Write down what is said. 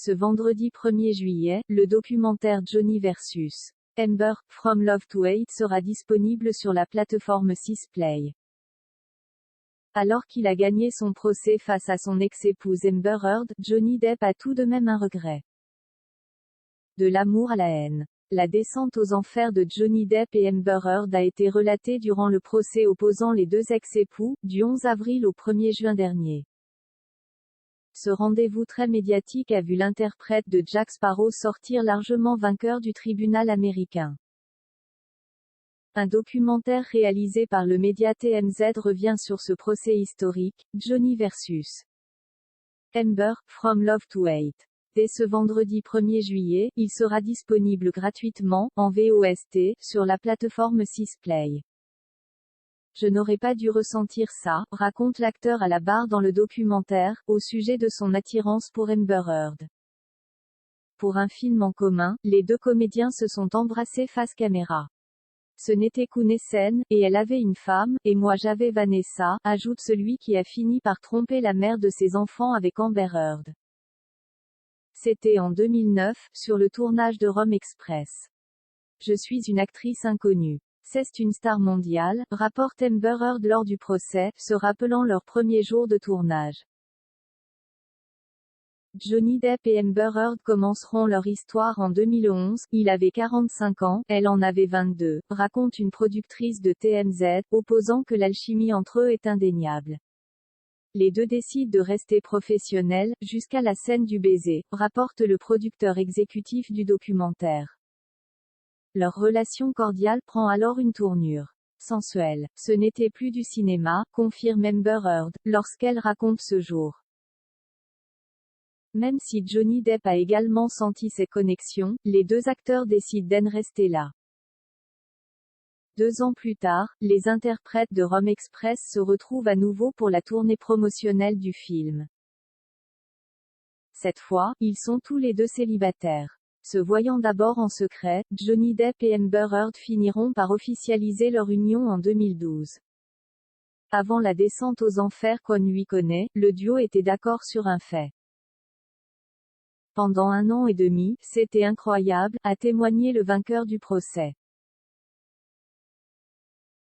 Ce vendredi 1er juillet, le documentaire Johnny vs. Amber, From Love to Hate sera disponible sur la plateforme 6play. Alors qu'il a gagné son procès face à son ex-épouse Amber Heard, Johnny Depp a tout de même un regret. De l'amour à la haine. La descente aux enfers de Johnny Depp et Amber Heard a été relatée durant le procès opposant les deux ex-époux, du 11 avril au 1er juin dernier. Ce rendez-vous très médiatique a vu l'interprète de Jack Sparrow sortir largement vainqueur du tribunal américain. Un documentaire réalisé par le média TMZ revient sur ce procès historique, Johnny vs. Amber, From Love to Hate. Dès ce vendredi 1er juillet, il sera disponible gratuitement, en VOST, sur la plateforme 6play. Je n'aurais pas dû ressentir ça, raconte l'acteur à la barre dans le documentaire, au sujet de son attirance pour Amber Heard. Pour un film en commun, les deux comédiens se sont embrassés face caméra. Ce n'était qu'une scène, et elle avait une femme, et moi j'avais Vanessa, ajoute celui qui a fini par tromper la mère de ses enfants avec Amber Heard. C'était en 2009, sur le tournage de Rome Express. Je suis une actrice inconnue. C'est une star mondiale, rapporte Amber Heard lors du procès, se rappelant leur premier jour de tournage. Johnny Depp et Amber Heard commenceront leur histoire en 2011, il avait 45 ans, elle en avait 22, raconte une productrice de TMZ, opposant que l'alchimie entre eux est indéniable. Les deux décident de rester professionnels, jusqu'à la scène du baiser, rapporte le producteur exécutif du documentaire. Leur relation cordiale prend alors une tournure sensuelle. Ce n'était plus du cinéma, confirme Amber Heard, lorsqu'elle raconte ce jour. Même si Johnny Depp a également senti ces connexions, les deux acteurs décident d'en rester là. 2 ans plus tard, les interprètes de Rome Express se retrouvent à nouveau pour la tournée promotionnelle du film. Cette fois, ils sont tous les deux célibataires. Se voyant d'abord en secret, Johnny Depp et Amber Heard finiront par officialiser leur union en 2012. Avant la descente aux enfers qu'on lui connaît, le duo était d'accord sur un fait. Pendant 1 an et demi, c'était incroyable, a témoigné le vainqueur du procès.